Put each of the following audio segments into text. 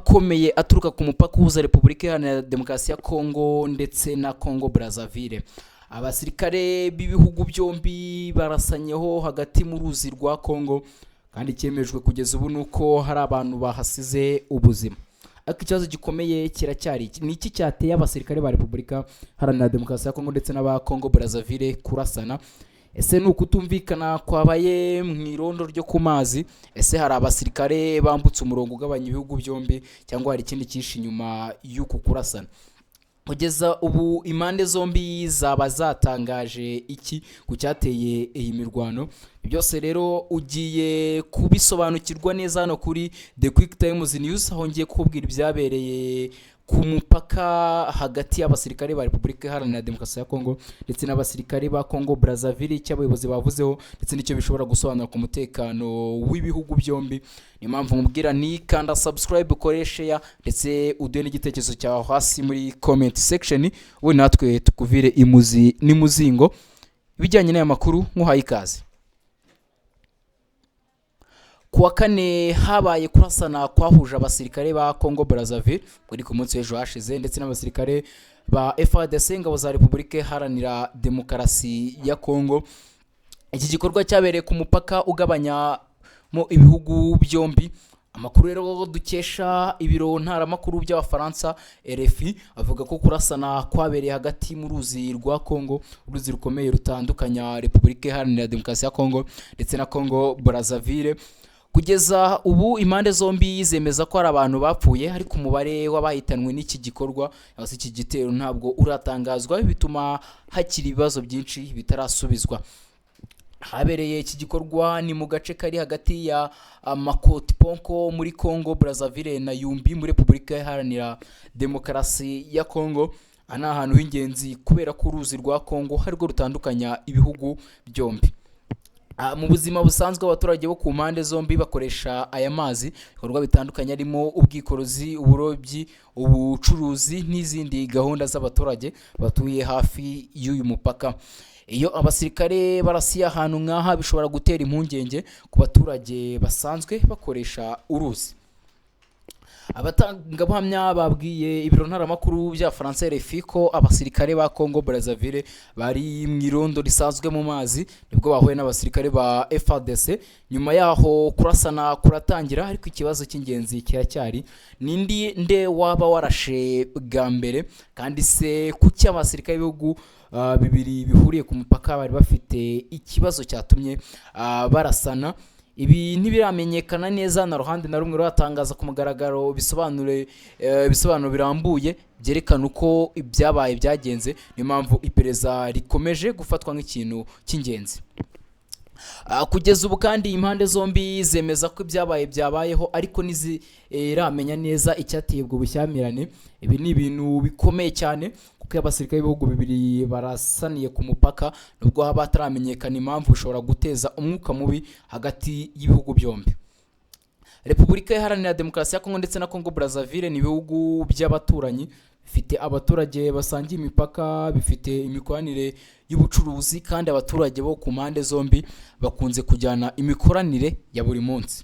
akomeye aturuka ku mupaka uhuza Repubulika Iharanira Demokarasi ya Kongo ndetse na Congo Brazzaville. Abasirikare b'ibihugu byombi barasanyeho hagati mu ruzi rwa Kongo, kandi cyemejwe kugeza ubu nuko hari abantu bahasize ubuzima. Ariko ikibazo gikomeye kiracyari ni iki cyateye abasirikare ba Repubulika Iharanira Demokarasi ya Kongo ndetse n'aba Congo Brazzaville kurasana. Ese nuko utumvikana kwabaye mu irondo ryo ku mazi? Ese hari abasirikare bambutse umurongo ugabanya ibihugu byombi, cyangwa hari ikindi cyinshi inyuma y'uku kurasana? Kugeza ubu impande zombi zaba zatangaje iki ku cyateye iyi mirwano? Byose rero ugiye kubisobanukirwa neza hano kuri The Quick Times News, aho ngiye kukubwira ibyabereye ku mupaka hagati y'abasirikare ba Repubulika Iharanira Demokarasi ya Kongo ndetse n'abasirikare ba Congo Brazzaville, icyo abayobozi bavuzeho ndetse n'icyo bishobora gusobanura ku mutekano w'ibihugu byombi. Ni mpamvu mubwira ni kanda subscribe, ukore share ndetse uduhe n'igitekerezo cyawe hasi muri comment section, we natwe tukuvire imuzi n'imuzingo ibijyanye n'aya makuru. Nkuhaye ikaze. Kuwa kane habaye kurasana kwahuje abasirikare ba Congo Brazzaville kuri ku munsi w'ejo hashize ndetse n'abasirikare ba FARDC, ingabo za Repubulika Iharanira Demokarasi ya Kongo. Iki gikorwa cyabereye ku mupaka ugabanya mu ibihugu byombi. Amakuru rero dukesha ibiro ntaramakuru by'Abafaransa RFI avuga ko kurasana kwabereye hagati mu ruzi rwa Kongo, uruzi rukomeye rutandukanya Repubulika Iharanira Demokarasi ya Kongo ndetse na Congo Brazzaville. Kugeza ubu impande zombi zemeza ko hari abantu bapfuye, ariko umubare w'abahitanwe n'iki gikorwa cyangwa se iki gitero ntabwo uratangazwa, bituma hakiri ibibazo byinshi bitarasubizwa. Habereye iki gikorwa ni mu gace kari hagati ya Makoti Ponko muri Congo Brazzaville na Yumbi muri Repubulika Iharanira Demokarasi ya Kongo. Ana ahantu h'ingenzi kubera ko uruzi rwa Kongo harwo rutandukanya ibihugu byombi. Mu buzima busanzwe abaturage bo ku mpande zombi bakoresha aya mazi ibikorwa bitandukanye, arimo ubwikorozi, uburobyi, ubucuruzi n'izindi gahunda z'abaturage batuye hafi y'uyu mupaka. Iyo abasirikare barasiye ahantu nk'aha bishobora gutera impungenge ku baturage basanzwe bakoresha uruzi. Abatangabuhamya babwiye ibiro ntaramakuru bya France RFI ko abasirikare ba Congo Brazzaville bari mu irondo risanzwe mu mazi nibwo bahuye n'abasirikare ba FARDC. Nyuma yaho kurasana kuratangira, ariko ikibazo cy'ingenzi kiracyari nde waba warashe bwa mbere, kandi se kuki abasirikare b'ibihugu bibiri bihuriye ku mupaka bari bafite ikibazo cyatumye barasana. Ibi ntibiramenyekana neza na ruhande na rumwe rwatangaza ku mugaragaro bisobanuro birambuye byerekana uko ibyabaye byagenze. Niyo mpamvu iperereza rikomeje gufatwa nk'ikintu cy'ingenzi. Kugeza ubu kandi impande zombi zemeza ko ibyabaye byabayeho, ariko ntiziramenya neza icyateye ubwo bushyamirane. Ibi ni ibintu bikomeye cyane kuko abasirikare b'ibihugu bibiri barasaniye ku mupaka, nubwo haba hataramenyekana impamvu bishobora guteza umwuka mubi hagati y'ibihugu byombi. Repubulika Iharanira Demokarasi ya Kongo ndetse na Congo Brazzaville ni ibihugu by'abaturanyi, bifite abaturage basangiye imipaka, bifite imikoranire y'ubucuruzi, kandi abaturage bo ku mpande zombi bakunze kujyana imikoranire ya buri munsi.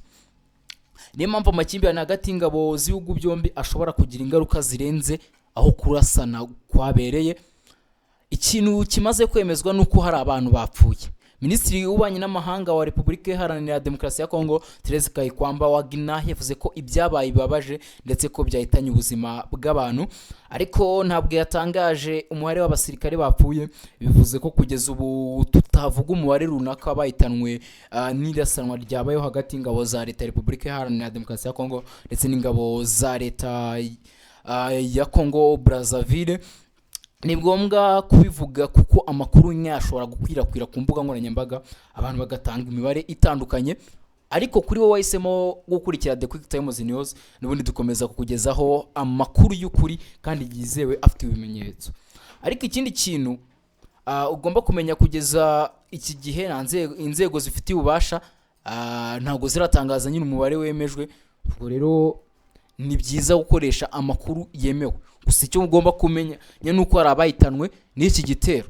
Niyo mpamvu amakimbirane hagati y'ingabo z'ibihugu byombi ashobora kugira ingaruka zirenze aho kurasana kwabereye. Ikintu kimaze kwemezwa nuko hari abantu bapfuye. Minisitiri w'ububanyi n'amahanga wa Repubulika Iharanira Demokarasi ya Kongo Therese Kayikwamba Wagner yavuze ko ibyabaye bibabaje ndetse ko byahitanye ubuzima bw'abantu, ariko ntabwo yatangaje umubare w'abasirikare bapfuye. Bivuze ko kugeza ubu tutavuga umubare runaka bahitanwe n'irasanwa ryabayeho hagati y'ingabo za leta ya Repubulika Iharanira Demokarasi ya Kongo ndetse n'ingabo za leta ya Congo Brazzaville. Ni ngombwa kubivuga kuko amakuru nyashobora gukwirakwira ku mbuga nkoranyambaga, abantu bagatanga imibare itandukanye. Ariko kuri wowe wahisemo gukurikira The Quick Times News, n'ubundi dukomeza kukugezaho amakuru y'ukuri kandi yizewe afite ibimenyetso. Ariko ikindi kintu ugomba kumenya kugeza iki gihe, inzego zifitiye ububasha ntabwo ziratangaza nyine umubare wemejwe. Ubwo rero ni byiza gukoresha amakuru yemewe. Gusa icyo ugomba kumenya nuko hari abahitanwe n'iki gitero.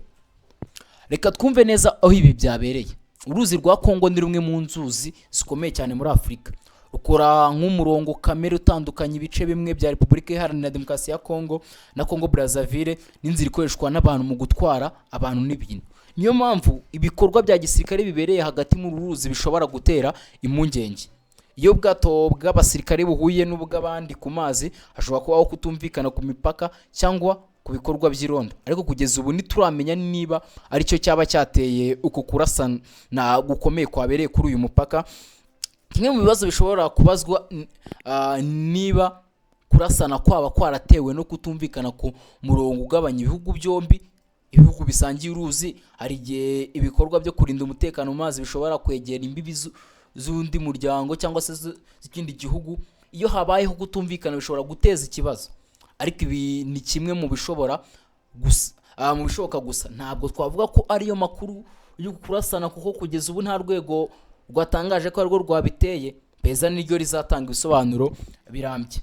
Reka twumve neza aho ibi byabereye. Uruzi rwa Kongo ni rumwe mu nzuzi zikomeye cyane muri Afurika. rukora nk'umurongo kamere utandukanye ibice bimwe bya Repubulika Iharanira Demokarasi ya Kongo na Kongo Brazzaville n'inzira ikoreshwa n'abantu mu gutwara abantu n'ibintu. Niyo mpamvu ibikorwa bya gisirikare bibereye hagati mu ruzi bishobora gutera impungenge. Iyo ubwato bw'abasirikare buhuye n'ubw'abandi ku mazi hashobora kubaho kutumvikana ku mipaka cyangwa ku bikorwa by'irondo, ariko kugeza ubu ntituramenya niba aricyo cyaba cyateye uko kurasana gukomeye kwabereye kuri uyu mupaka. Kimwe mu bibazo bishobora kubazwa niba kurasana kwaba kwaratewe no kutumvikana ku murongo ugabanya ibihugu byombi. Ibihugu bisangiye uruzi hari igihe ibikorwa byo kurinda umutekano mu mazi bishobora kwegera imbibi z'undi muryango cyangwa se z'ikindi gihugu. Iyo habayeho kutumvikana bishobora guteza ikibazo, ariko ibi ni kimwe mu bishoboka gusa ntabwo twavuga ko ariyo makuru yo kurasana, kuko kugeza ubu nta rwego rwatangaje ko arirwo rwabiteye. Peza niryo rizatanga ibisobanuro birambye.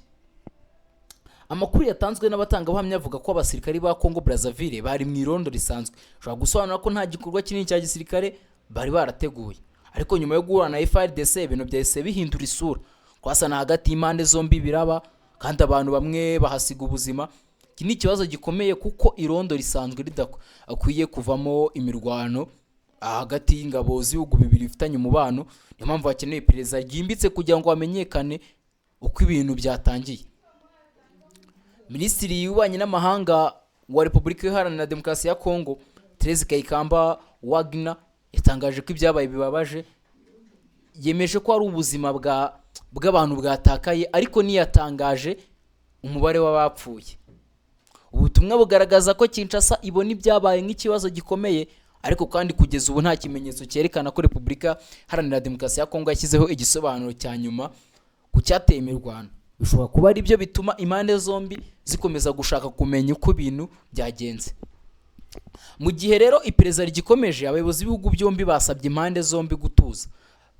Amakuru yatanzwe n'abatangabuhamya avuga ko abasirikari ba Kongo Brazzaville bari mu irondo risanzwe, ushobora gusobanura ko nta gikorwa kinini cya gisirikare bari barateguye. Ariko nyuma yo guhura na FARDC ibintu byahise bihindura isura. Kwasana hagati y'impande zombi biraba kandi abantu bamwe bahasiga ubuzima. Iki ni ikibazo gikomeye kuko irondo risanzwe ridakwiye kuvamo imirwano hagati y'ingabo z'ibihugu bibiri bifitanye umubano. Niyo mpamvu hakenewe iperereza ryimbitse kugira ngo hamenyekane uko ibintu byatangiye. Minisitiri w'ububanyi n'amahanga wa Repubulika Iharanira Demokarasi ya Kongo Therese Kaikamba Wagner yatangaje ko ibyabaye bibabaje. Yemeje ko ari ubuzima bw'abantu bwatakaye, ariko niyatangaje umubare w'abapfuye. Ubutumwa bugaragaza ko Kinshasa ibona ibyabaye nk'ikibazo gikomeye, ariko kandi kugeza ubu nta kimenyetso cyerekana ko Repubulika Iharanira Demokarasi ya Kongo yashyizeho igisobanuro cya nyuma ku cyateye imirwano. Bishobora kuba ari byo bituma impande zombi zikomeza gushaka kumenya uko ibintu byagenze. Mu gihe rero iperereza rigikomeje, abayobozi b'ibihugu byombi basabye impande zombi gutuza.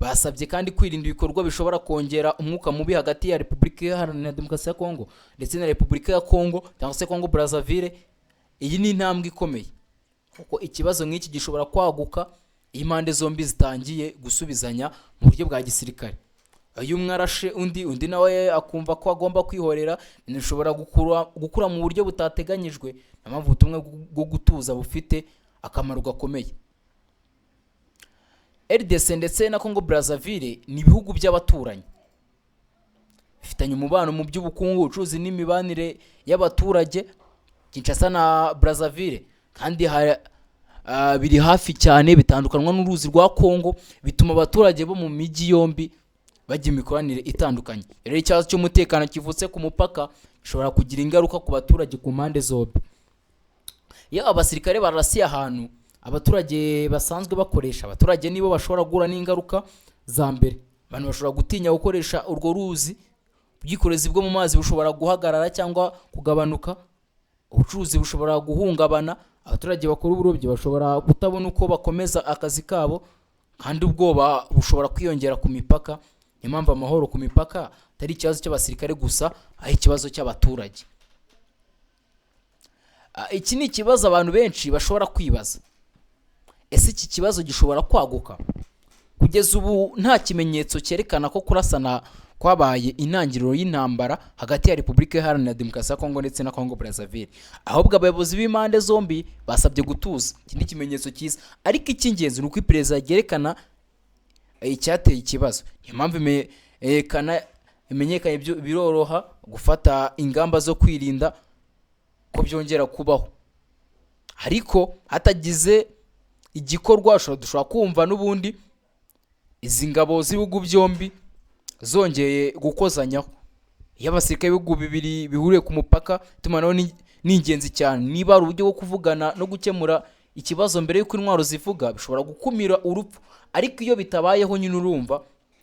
Basabye kandi kwirinda ibikorwa bishobora kongera umwuka mubi hagati ya Repubulika Iharanira Demokarasi ya Kongo ndetse na Repubulika ya Kongo cyangwa se Kongo Brazzaville. Iyi ni intambwe ikomeye kuko ikibazo nk'iki gishobora kwaguka iyo impande zombi zitangiye gusubizanya mu buryo bwa gisirikare. Iyo umwe arashe undi nawe akumva ko agomba kwihorera, bishobora gukura mu buryo butateganyijwe. Niyo mpamvu ubutumwa bwo gutuza bufite akamaro gakomeye. RDC ndetse na Kongo Brazzaville ni ibihugu by'abaturanyi bifitanye umubano mu by'ubukungu, ubucuruzi n'imibanire y'abaturage. Kinshasa na Brazzaville kandi biri hafi cyane, bitandukanwa n'uruzi rwa Kongo, bituma abaturage bo mu mijyi yombi bajya imikoranire itandukanye. Rero ikibazo cy'umutekano kivutse ku mupaka gishobora kugira ingaruka ku baturage ku mpande zombi. Iyo abasirikare barasiye ahantu abaturage basanzwe bakoresha, abaturage nibo bashobora guhura n'ingaruka za mbere. Abantu bashobora gutinya gukoresha urwo ruzi, ubwikorezi bwo mu mazi bushobora guhagarara cyangwa kugabanuka, ubucuruzi bushobora guhungabana, abaturage bakora uburobyi bashobora kutabona uko bakomeza akazi kabo, kandi ubwoba bushobora kwiyongera ku mipaka. Niyo mpamvu amahoro ku mipaka atari ikibazo cy'abasirikare gusa, ari ikibazo cy'abaturage. Iki ni ikibazo abantu benshi bashobora kwibaza. Ese iki kibazo gishobora kwaguka? Kugeza ubu nta kimenyetso cyerekana ko kurasana kwabaye intangiriro y'intambara hagati ya Repubulika Iharanira Demokarasi ya Kongo ndetse na Kongo Brazzaville. Ahubwo abayobozi b'impande zombi basabye gutuza. Iki ni ikimenyetso cyiza, ariko icy'ingenzi ni uko iperereza ryerekana icyateye ikibazo. Niyo mpamvu imenyekanye biroroha gufata ingamba zo kwirinda ko byongera kubaho. Ariko hatagize igikorwa dushobora kumva n'ubundi izi ngabo z'ibihugu byombi zongeye gukozanyaho. Iyo abasirikare b'ibihugu bibiri bihuriye ku mupaka, itumanaho ni ingenzi cyane. Niba ari uburyo bwo kuvugana no gukemura ikibazo mbere y'uko intwaro zivuga, bishobora gukumira urupfu. Ariko iyo bitabayeho nyine urumva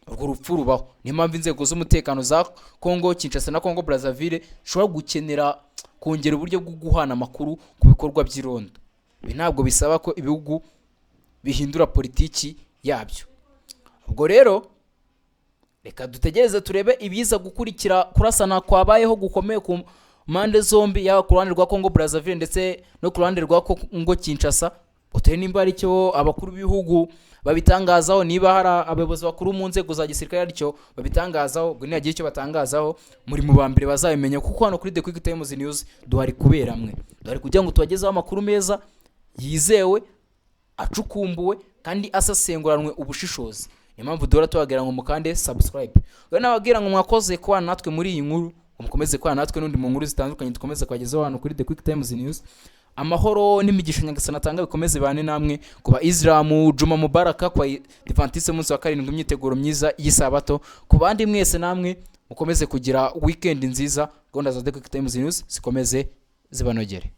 urwo rupfu rubaho. Niyo mpamvu inzego z'umutekano za Kongo Kinshasa na Kongo Brazzaville zishobora gukenera kongera uburyo bwo guhana amakuru ku bikorwa by'irondo. Ibi ntabwo bisaba ko ibihugu bihindura politiki yabyo. Ubwo rero reka dutegereze turebe ibiza gukurikira kurasana kwabayeho gukomeye ku mpande zombi, yaba ku ruhande rwa Kongo Brazzaville ndetse no ku ruhande rwa Kongo Kinshasa. utari nimba ari cyo abakuru b'ibihugu babitangazaho, niba hari abayobozi bakuru mu nzego za gisirikare aricyo babitangazaho, ubwo nihagira icyo batangazaho muri mu bambere bazabimenya, kuko hano kuri The Quick Times News duhari kubera mwe, duhari kugira ngo tubagezeho amakuru meza yizewe, acukumbuwe kandi asasenguranwe ubushishozi. Niyo mpamvu duhora tubabwira ngo mukande subscribe. Rero nababwira ngo mwakoze kubana natwe muri iyi nkuru, mukomeze kubana natwe n'undi mu nkuru zitandukanye dukomeze kubagezaho hano kuri The Quick Times News. Amahoro n'imigisha Nyagasani atanga bikomeze bane namwe, kuba Islamu Juma Mubaraka, kwa Adventiste munsi wa karindwi, imyiteguro myiza y'isabato, ku bandi mwese namwe mukomeze kugira weekend nziza. Gahunda za The Quick Times News zikomeze zibanogere.